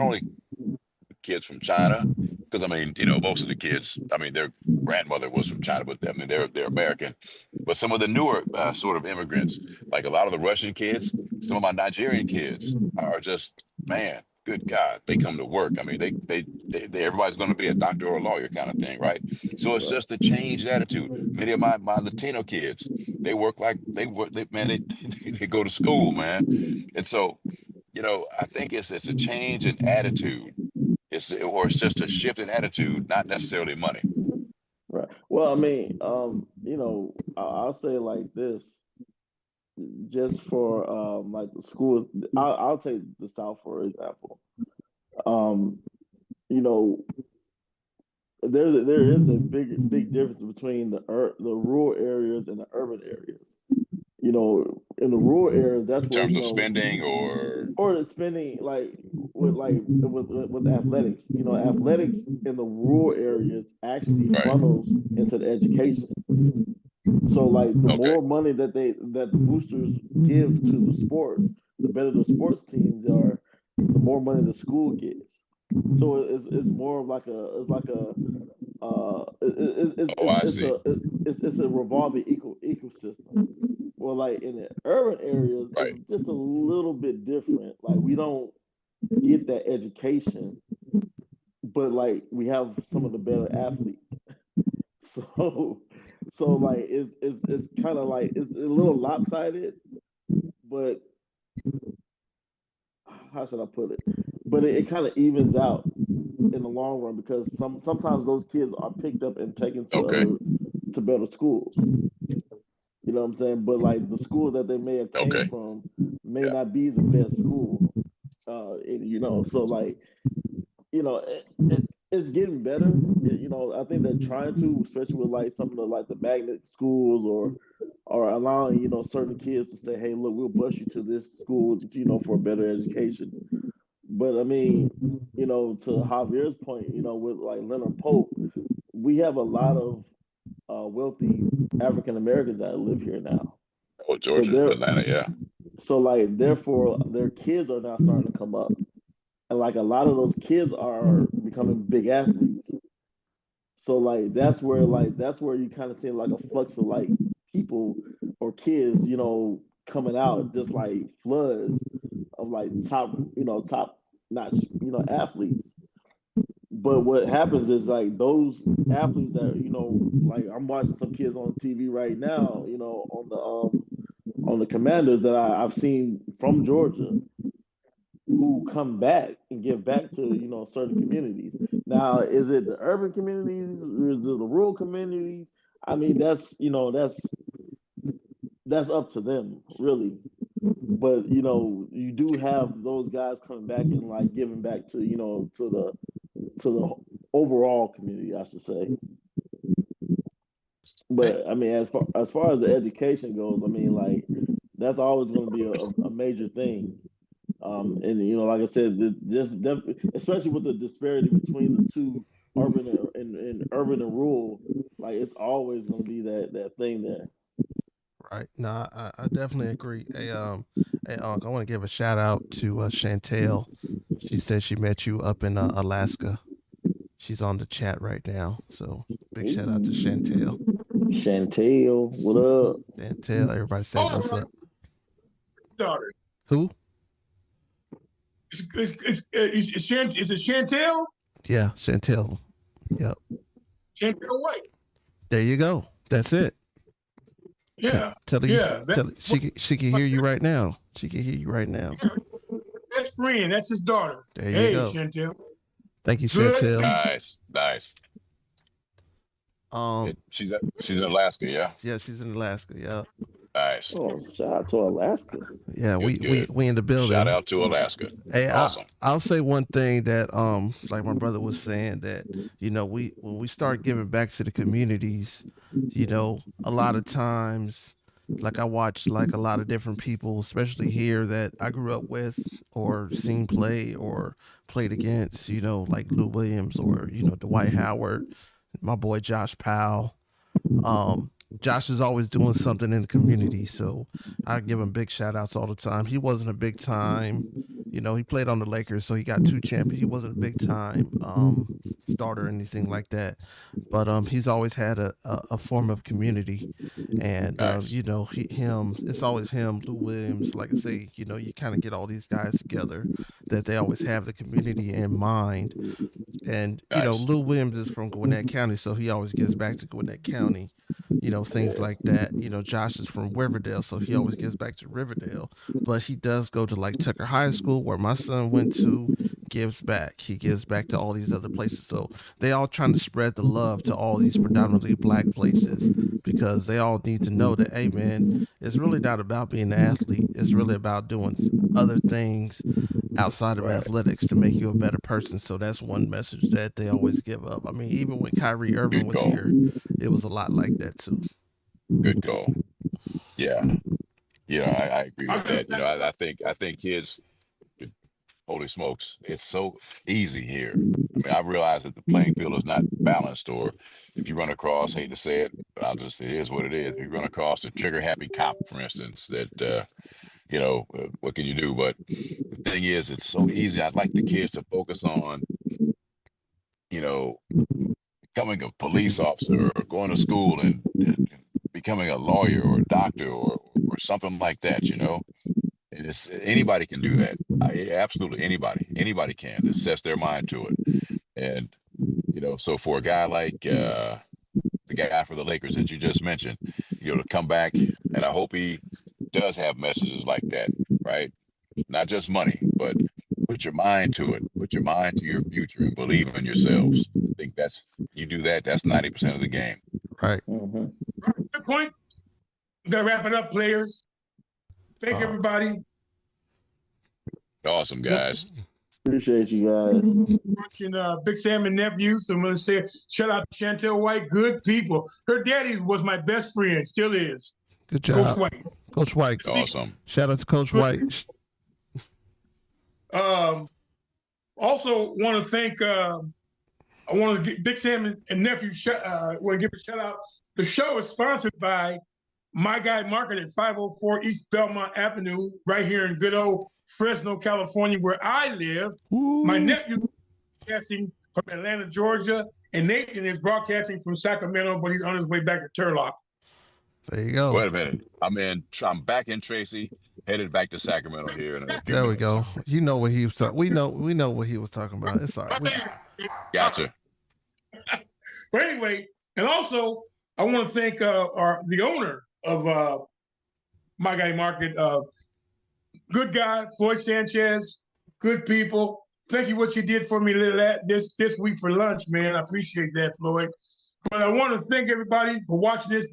only kids from China, because I mean, most of the kids, I mean, their grandmother was from China, but I mean, they're American. But some of the newer sort of immigrants, like a lot of the Russian kids, some of my Nigerian kids are just, man, good God, they come to work. I mean, everybody's going to be a doctor or a lawyer kind of thing, right? So it's right. just a changed attitude. Many of my Latino kids, they work like man, they go to school, man, and so I think it's a change in attitude or it's just a shift in attitude, not necessarily money. Right. Well, I mean, I'll say it like this, just for like the schools. I'll take the South for example. Um, you know, there is a big difference between the rural areas and the urban areas. In the rural areas, In that's where terms of spending or or spending with athletics. Athletics in the rural areas actually right. funnels into the education. So like the Okay. more money that the boosters give to the sports, the better the sports teams are, the more money the school gets. So it's more of like Oh, I see. it's a revolving ecosystem. Well, like in the urban areas, it's Right. just a little bit different. Like we don't get that education, but like we have some of the better athletes. So like it's kind of like it's a little lopsided, but how should I put it? But it kind of evens out in the long run because sometimes those kids are picked up and taken Okay. to better schools. You know what I'm saying? But like the schools that they may have came Okay. from may Yeah. not be the best school. So like it's getting better. I think they're trying to, especially with like some of the magnet schools or allowing certain kids to say, hey, look, we'll bus you to this school, for a better education. But I mean, to Javier's point, with like Leonard Pope, we have a lot of wealthy African Americans that live here now. Oh, So Georgia, they're Atlanta. Yeah. so like therefore their kids are now starting to come up. And like a lot of those kids are becoming big athletes. So like that's where you kind of see like a flux of like people or kids, coming out just like floods of like top notch, athletes. But what happens is like those athletes that, like I'm watching some kids on TV right now, on the Commanders that I've seen from Georgia. who come back and give back to, you know, certain communities. Now, is it the urban communities or is it the rural communities? I mean, that's, you know, that's up to them, really. But you know, you do have those guys coming back and like giving back to, you know, to the overall community, I should say. But I mean, as far as the education goes, I mean, like that's always going to be a major thing. And you know, like I said, especially with the disparity between the two urban and urban and rural, like it's always going to be that thing there. Right. No, I definitely agree. Hey, I want to give a shout out to Chantel. She said she met you up in Alaska. She's on the chat right now. So big shout out to Chantel. Chantel, what up? Chantel, everybody say what's up. Daughter. Who? Is it Chantel? Yeah, Chantel. Yep. Chantel White. There you go. That's it. Yeah. Tell her she can hear you right now. She can hear you right now. Best friend. That's his daughter. There you go. Chantel. Thank you, Good. Chantel. Nice. She's in Alaska, yeah. Yeah, she's in Alaska. Yeah. Nice. Oh, shout out to Alaska. Yeah, good. we in the building. Shout out to Alaska. Hey, awesome. I'll say one thing that like my brother was saying, that you know, when we start giving back to the communities, you know, a lot of times, like I watch like a lot of different people, especially here that I grew up with or seen play or played against, you know, like Lou Williams or, you know, Dwight Howard, my boy Josh Powell. Josh is always doing something in the community, so I give him big shout outs all the time. He wasn't a big time, you know, he played on the Lakers, so he got 2 champions. He wasn't a big time starter or anything like that, but he's always had a form of community, and nice. you know, it's always him, Lou Williams. Like I say, you know, you kind of get all these guys together that they always have the community in mind. And you know, Lou Williams is from Gwinnett County, so he always gives back to Gwinnett County, you know, things like that. You know, Josh is from Riverdale, so he always gives back to Riverdale, but he does go to like Tucker High School, where my son went to, gives back. He gives back to all these other places, so they all trying to spread the love to all these predominantly black places, because they all need to know that, hey man, it's really not about being an athlete. It's really about doing other things outside of athletics to make you a better person. So that's one message that they always give up. I mean, even when Kyrie Irving was here, it was a lot like that too. Good goal. Yeah. You know, I agree with that. You know, I think kids, holy smokes, it's so easy here. I mean, I realize that the playing field is not balanced, or if you run across, hate to say it, but it is what it is. If you run across a trigger happy cop, for instance, that, you know, what can you do? But the thing is, it's so easy. I'd like the kids to focus on, you know, becoming a police officer or going to school and becoming a lawyer or a doctor or something like that, you know. And it's anybody can do that. Absolutely anybody can that sets their mind to it. And you know, so for a guy like the guy for the Lakers that you just mentioned, you know, to come back, and I hope he does have messages like that, right? Not just money, but put your mind to it. Put your mind to your future and believe in yourselves. I think you do that, that's 90% of the game. Right. Mm-hmm. Good point. Gotta wrap it up, players. Thank everybody. Awesome, guys. Appreciate you guys. Watching Big Sam and Nephews. So I'm gonna say shout out to Chantel White. Good people. Her daddy was my best friend, still is. Good job. Coach White. Coach White. Awesome. Shout out to Coach White. Also want to thank I want to give Big Sam and Nephew want to give a shout out. The show is sponsored by My Guy Market at 504 East Belmont Avenue, right here in good old Fresno, California, where I live. Ooh. My nephew is broadcasting from Atlanta, Georgia, and Nathan is broadcasting from Sacramento, but he's on his way back to Turlock. There you go. Wait a minute. I'm back in Tracy, headed back to Sacramento here. There we go. You know what he was talking. We know what he was talking about. It's all right. Gotcha. But anyway, and also I want to thank the owner of My Guy Market, good guy, Floyd Sanchez, good people. Thank you what you did for me this week for lunch, man. I appreciate that, Floyd. But I want to thank everybody for watching this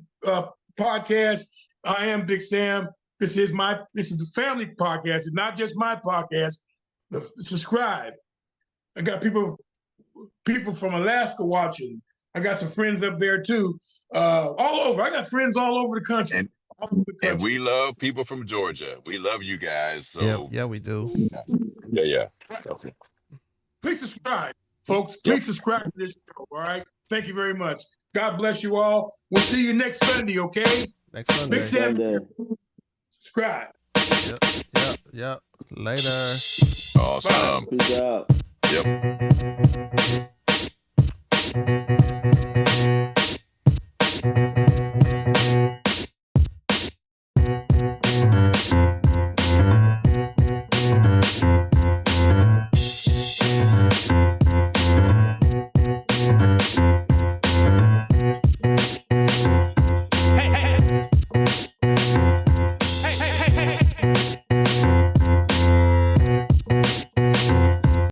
podcast. I am Big Sam. This is the family podcast. It's not just my podcast. Subscribe. I got people from Alaska watching. I got some friends up there too. All over. I got friends all over the country. And we love people from Georgia. We love you guys. So yeah, we do. Yeah. Okay. Please subscribe, folks. Please subscribe to this show. All right. Thank you very much. God bless you all. We'll see you next Sunday. Okay. Next Sunday. Big Sam. Subscribe. Yep. Later. Awesome. Good job. Yep.